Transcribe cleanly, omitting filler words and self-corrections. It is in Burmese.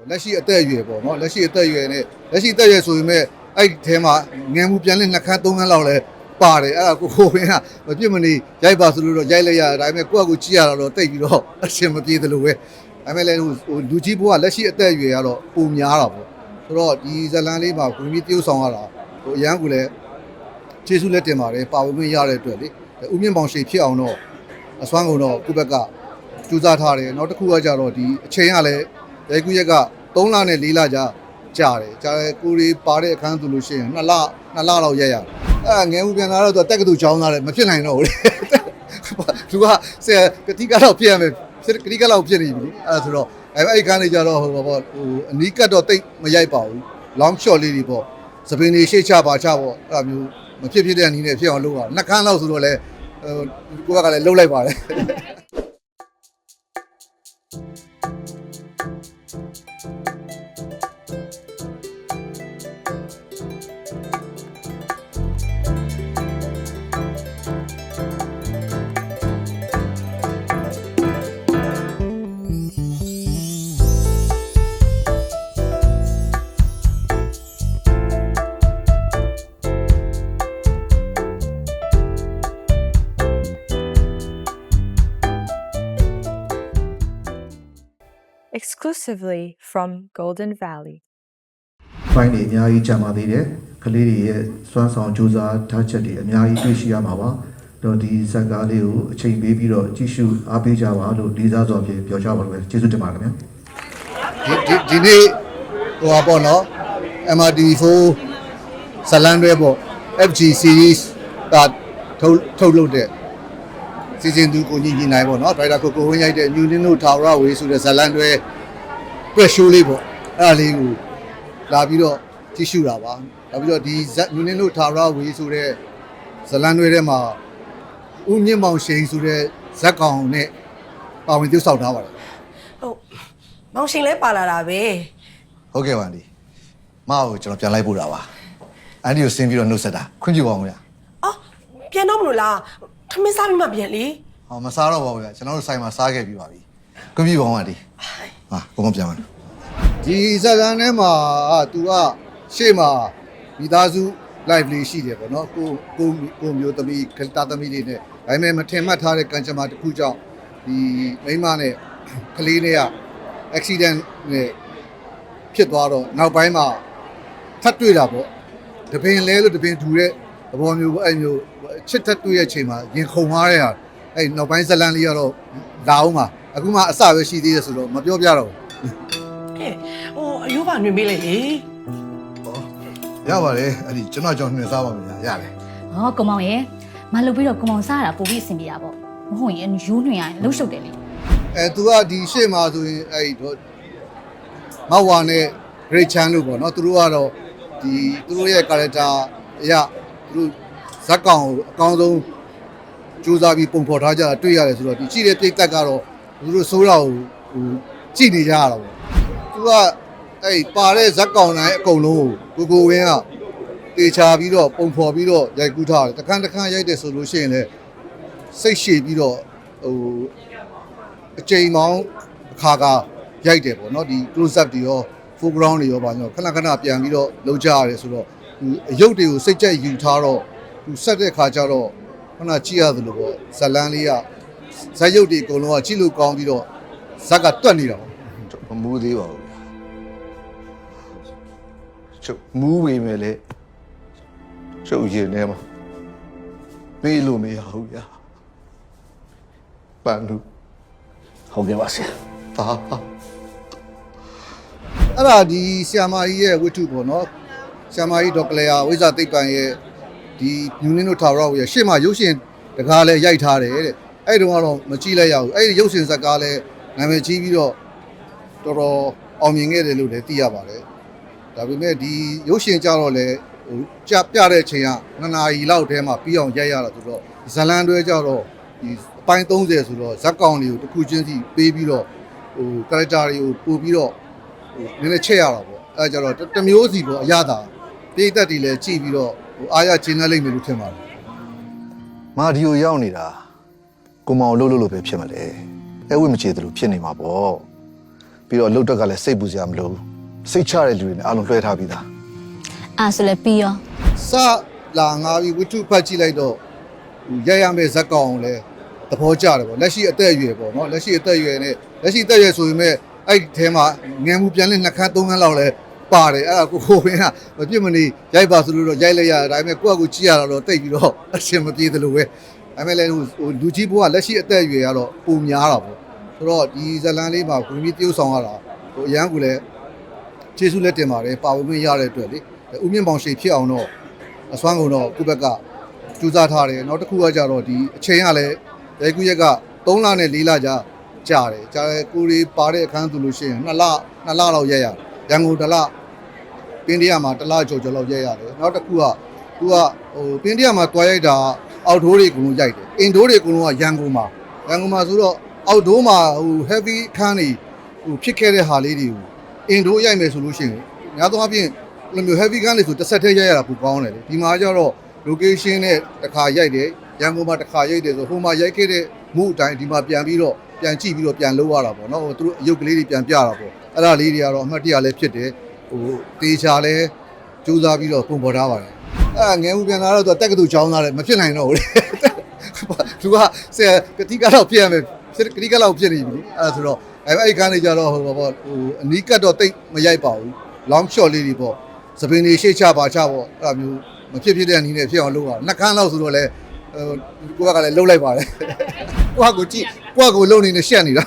လက်ရှိအသက်အရွယ်ပေါ့နော်လက်ရှိအသက်အရွယ်နဲ့လက်ရှိအသက်အရွယ်ဆိုရင်မဲ့အဲ့ဒီထဲမှာငယ်မှုပြန်လဲ2ခန်း3ခန်းလောက်လဲပါတယ်အဲ့ဒါကိုဝင်းကမပြစ်မနေရိုက်ပါဆိုလို့တော့ရိုက်လိုက်ရတယ်ဒါပေမဲ့ကိုယ့်အကူကြည့်ရတော့တိတ်ပြီးတော့အရှင်မပြေသလိုပဲဒါပေမဲ့လည်းဟိုလူကြီးဘိုးကလက်ရှိအသက်အရွယ်ကတော့ပုံများတာပေါ့ဆိုတော့ဒီဇလန်လေးမှာကိုကြီးတရုပ်ဆောင်ရတာဟိုအရန်ကလည်းကျေးဇူးလက်တင်ပါတယ်ပါဝင်ခွင့်ရတဲ့အတွက်လေဦးမြင့်ပေါင်ရှိဖြစ်အောင်တော့အစွမ်းကုန်တော့ကိုယ့်ဘက်ကကြိုးစားထားတယ်နောက်တစ်ခုကကြတော့ဒီအချိန်ကလည်းရဲကူရက်က3လနဲ့4လကြာတယ်ကိုရီပါတဲ့အခန်းဆိုလို့ရှိရင်2လလောက်ရက်ရတယ်အဲ့ငယ်ဦးပြန်လာတော့တက်ကတူချောင်းသားတယ်မဖြစ်နိုင်တော့ဘူးလေသူကဆရာကတိကတော့ပြည့်ရမယ်ကတိကတော့ပြည့်နေပြီအဲ့ဒါဆိုတော့အဲ့ခန်းလေးကြတော့ဟိုအနီးကတ်တော့တိတ်မရိုက်ပါဘူး long shot လေးတွေပေါ့စပင်းတွေရှေ့ချပါချပေါ့အဲ့ဒါမျိုးမဖြစ်တဲ့အနေနဲ့ဖြစ်အောင်လုပ်ရ2ခန်းလောက်ဆိုတော့လေကိုကလည်းလှုပ်လိုက်ပါတယ် Exclusively from Golden Valley. ဖိုင်းတွေအများကြီးကြာပါသေးတယ်ကလေးတွေရဲ့စွမ်းဆောင်ကြိုးစားထားချက်တွေအများကြီးတွေ့ရှိရမှာပါတော့ဒီဇက်ကားလေးကိုအချိန်ပေးပြီးတော့ကြည့်ရှုအားပေးကြပါလို့လေးစားစွာဖြင့်ပြောကြပါလို့ပဲကျေးဇူးတင်ပါတယ်ခင်ဗျာဒီနေ့ဟိုပါပေါ့နော် MRT4 ဇလန်တွေပေါ့ FG series ကထုတ်လုပ်တဲ့စီစဉ်သူကိုညီနိုင်ပေါ့နော်ဒရိုက်တာကိုဝင်းရိုက်တဲ့ New Nino Tower Way ဆိုတဲ့ဇလန်တွေ press show လေးပေါ့အဲ့ဒါလေးကိုလာပြီးတော့ကြည့်ရှုတာပါနောက်ပြီးတော့ဒီ New Nino Tower Way ဆိုတဲ့ဇလန်တွေထဲမှာဦးမြင့်မောင်ရှိန်ဆိုတဲ့ဇက်ကောင်နဲ့ပါဝင်ပြုဆောက်ထားပါတယ် ဟုတ်မောင်ရှင်လဲပါလာတာပဲ ဟုတ်ကဲ့ပါအန်ဒီမအောင်ကျွန်တော်ပြန်လိုက်ပို့တာပါအန်ဒီကိုဆင်းပြီးတော့နှုတ်ဆက်တာခွင့်ပြုပါအောင်ဗျာ အော်ပြန်တော့မလို့လားထမင်းစားပြီးမှပြန်လေ ဟောမစားတော့ပါဘူးဗျာကျွန်တော်တို့ဆိုင်မှာစားခဲ့ပြီးပါပြီခွင့်ပြုပါအောင်အန်ဒီဟာဘုံမပြန်ပါနဲ့ ဒီဇာတ်လမ်းထဲမှာသူကရှေ့မှာမိသားစု live လေးရှိတယ်ပေါ့နော်ကိုမျိုးသမီးခလတာသမီးလေးနဲ့ဒါပေမဲ့မထင်မှတ်ထားတဲ့ကံကြမ္မာတစ်ခုကြောင့်ဒီမိန်းမနဲ့ကလေးလေးက accident နဲ့ဖြစ်သွားတော့နောက်ပိုင်းမှာထပ်တွေ့တာပေါ့တပင်လဲလို့တပင်ထူတဲ့သဘောမျိုးပေါ့အဲ့မျိုးချစ်ထပ်တွေ့ရဲ့အချိန်မှာရင်ခုန်သွားတဲ့ဟာအဲ့နောက်ပိုင်းဇလန်လေးကတော့လာအောင်ပါအခုမှအစပဲရှိသေးတယ်ဆိုတော့မပြောပြတော့ဘူး ဟဲ့ဟိုအယိုးပါနှွေးပေးလိုက်လေ ရပါတယ်အဲ့ဒီကျွန်တော်ကြောင့်နှင်စားပါမယ်ဗျာရတယ် ဟောကုံမောင်ရဲ့မလုပ်ပြီးတော့ကုံမောင်စားရတာပိုပြီးအဆင်ပြေတာပေါ့မဟုတ်ရင်ရိုးနှွင်ရရင်လှုပ်ရှုပ်တယ်လေ သူကဒီရှေ့မှာဆိုရင်အဲ့ဒီမောက်ဝါနဲ့ Great Chan လို့ပေါ့နော်သူတို့ကတော့ဒီသူတို့ရဲ့ character အရာသူတို့ဇက်ကောင်ကိုအကောင်းဆုံးစူးစမ်းပြီးပုံဖော်ထားကြတာတွေ့ရတယ်ဆိုတော့ဒီကြည့်တဲ့ပြိတ္တကတော့သူတို့ဆိုးတာကိုဟိုကြည့်နေကြရတာပေါ့သူကအဲ့ပါတဲ့ဇက်ကောင်တိုင်းအကုန်လုံးကိုဝင်းကတေချာပြီးတော့ပုံဖော်ပြီးတော့ရိုက်ကူးထားတယ်တခန်းရိုက်တယ်ဆိုလို့ရှိရင်လည်းစိတ်ရှည်ပြီးတော့ဟိုအချိန်မောင်းအခါကရိုက်တယ်ပေါ့နော်ဒီ close up တွေရော foreground တွေရောပါညောခဏပြန်ပြီးတော့လုံးကြရတယ်ဆိုတော့အရုပ်တွေကိုစိတ်ကြက်ယူထားတော့သူဆက်တဲ့ခါကျတော့ခဏကြည့်ရတယ်လို့ပေါ့ဇလန်းလေးကဇက်ရုပ်တွေအကုန်လုံးကကြည့်လို့ကောင်းပြီးတော့ဇက်ကတွက်နေတာပေါ့ မမူးသေးပါဘူးဗျာချုပ်မူးပေမဲ့လေချုပ်ရင်ထဲမှာပေးလို့မရဘူးဗျာပန်လူဟုတ်ကဲ့ပါဆရာဟာ အဲ့ဒါဒီဆီယာမာကြီးရဲ့ဝတ္ထုပေါ့နော်ဆီယာမာကြီးဒေါက်ကလျာဝိဇ္ဇာသိပ္ပံရဲ့ဒီညူနင်းတို့ထာဝရဝရဲ့ရှေ့မှာရုပ်ရှင်တကားလဲရိုက်ထားတယ်တဲ့အဲ့တုန်းကတော့မကြည့်လိုက်ရဘူးအဲ့ဒီရုပ်ရှင်ဇာတ်ကားလဲနာမည်ကြီးပြီးတော့တော်တော်အောင်မြင်ခဲ့တယ်လို့လည်းသိရပါတယ်ဒါပေမဲ့ဒီရုပ်ရှင်ကြတော့လဲဟိုကြပြတဲ့အချိန်က2နာရီလောက်တည်းမှာပြီးအောင်ရိုက်ရတာဆိုတော့ဇလန်တွဲကြတော့ဒီအပိုင်း30ဆိုတော့ဇက်ကောင်တွေကိုတစ်ခုချင်းစီပေးပြီးတော့ဟို character တွေကိုပို့ပြီးတော့နည်းနည်းချက်ရတာပေါ့အဲကြတော့တမျိုးစီပေါ့အရသာပြိသက်တွေလည်းကြည့်ပြီးတော့ဟိုအားရချင်းနဲ့လိမ့်မယ်လို့ထင်ပါတယ် မာဒီယိုရောက်နေတာကိုမောင်လှုပ်လို့ပဲဖြစ်မလဲအဲဝိမချေတယ်လို့ဖြစ်နေမှာပေါ့ ပြီးတော့အလုပ်တက်ကလည်းစိတ်ပူစရာမလိုဘူးစိတ်ချတဲ့လူတွေနဲ့အားလုံးလွှဲထားပြီးသား အဲ့ဆိုလည်းပြီးရော စလာငါပြီးဝိတုဖတ်ကြည့်လိုက်တော့ရရမယ့်ဇက်ကောင်လဲသဘောကျတယ်ပေါ့လက်ရှိအသက်အရွယ်ပေါ့နော်လက်ရှိအသက်အရွယ်နဲ့လက်ရှိအသက်အရွယ်ဆိုရင်မဲ့အဲ့ဒီထဲမှာငယ်မှုပြန်လဲ2ခန်း3ခန်းလောက်လဲပါတယ်အဲ့ဒါကိုဘင်းကမပြစ်မနေရိုက်ပါဆိုလို့တော့ရိုက်လိုက်ရတယ်ဒါပေမဲ့ကိုယ့်အကူကြည့်ရတော့တိတ်ပြီးတော့အရှင်မပြေသလိုပဲဒါပေမဲ့လည်းဟိုလူကြီးဘိုးကလက်ရှိအသက်အရွယ်ကတော့ပုံများတာပေါ့ဆိုတော့ဒီဇလန်လေးမှာကိုကြီးတရုပ်ဆောင်ရတာဟိုအရန်ကလည်းကျေးဇူးလက်တင်ပါတယ်ပါဝင်ခွင့်ရတဲ့အတွက်လေဦးမြင့်ပေါင်ရှိဖြစ်အောင်တော့အစွမ်းကုန်တော့ကိုယ့်ဘက်ကကြိုးစားထားတယ်နောက်တစ်ခုကကြတော့ဒီအချိန်ကလည်းရဲကူရက်က3လနဲ့4လကြာတယ်ကြာတယ်ကိုရီပါတဲ့အခန်းသူလို့ရှိရင်2လလောက်ရက်ရတယ်ရန်ကုန်1လပင်းတရမှာ1လကျော်လောက်ရက်ရတယ်နောက်တစ်ခုကသူကဟိုပင်းတရမှာတွားရိုက်တာအောက်ဒိုးတွေအကုန်လုံးရိုက်တယ်အင်ဒိုးတွေအကုန်လုံးကရန်ကုန်မှာဆိုတော့အောက်ဒိုးမှာဟို heavy ခန်းတွေဟိုဖြစ်ခဲ့တဲ့ဟာလေးတွေကိုအင်ဒိုးရိုက်မယ်ဆိုလို့ရှိရင်များသောအားဖြင့်လိုမျိုး heavy ခန်းတွေဆိုတစ်ဆက်တည်းရိုက်ရတာပိုကောင်းတယ်လေဒီမှာကျတော့ location နဲ့တစ်ခါရိုက်တယ်ရန်ကုန်မှာတစ်ခါရိုက်တယ်ဆိုဟိုမှာရိုက်ခဲ့တဲ့မှုအတိုင်းဒီမှာပြန်ကြည့်ပြီးတော့ပြန်လုပ်ရတာပေါ့နော်ဟိုသူတို့အယုတ်ကလေးတွေပြန်ပြတာပေါ့အဲ့ဒါလေးတွေကတော့အမှတ်တရလည်းဖြစ်တယ်ဟိုတေချာလည်းကြိုးစားပြီးတော့ပုံပေါ်ထားပါတယ်အဲ့ငယ်ဦးပြန်လာတော့သူတက်ကတူချောင်းသားတယ်မဖြစ်နိုင်တော့ဘူးလေသူကဆရာကတိကတော့ပြရမယ်ကတိကတော့ဖြစ်နေပြီအဲ့ဒါဆိုတော့အဲ့ခန်းလေးကြတော့ဟိုအနီးကတ်တော့တိတ်မရိုက်ပါဘူး long shot လေးတွေပေါ့စပင်းတွေရှေ့ချပါချပေါ့အဲ့ဒါမျိုးမဖြစ်တဲ့အနည်းနဲ့ဖြစ်အောင်လုပ်ရ2ခန်းလောက်ဆိုတော့လေကိုကလည်းလှုပ်လိုက်ပါတယ်ကိုကကိုကြည့်ကိုကကိုလုံနေနဲ့ရှက်နေတာ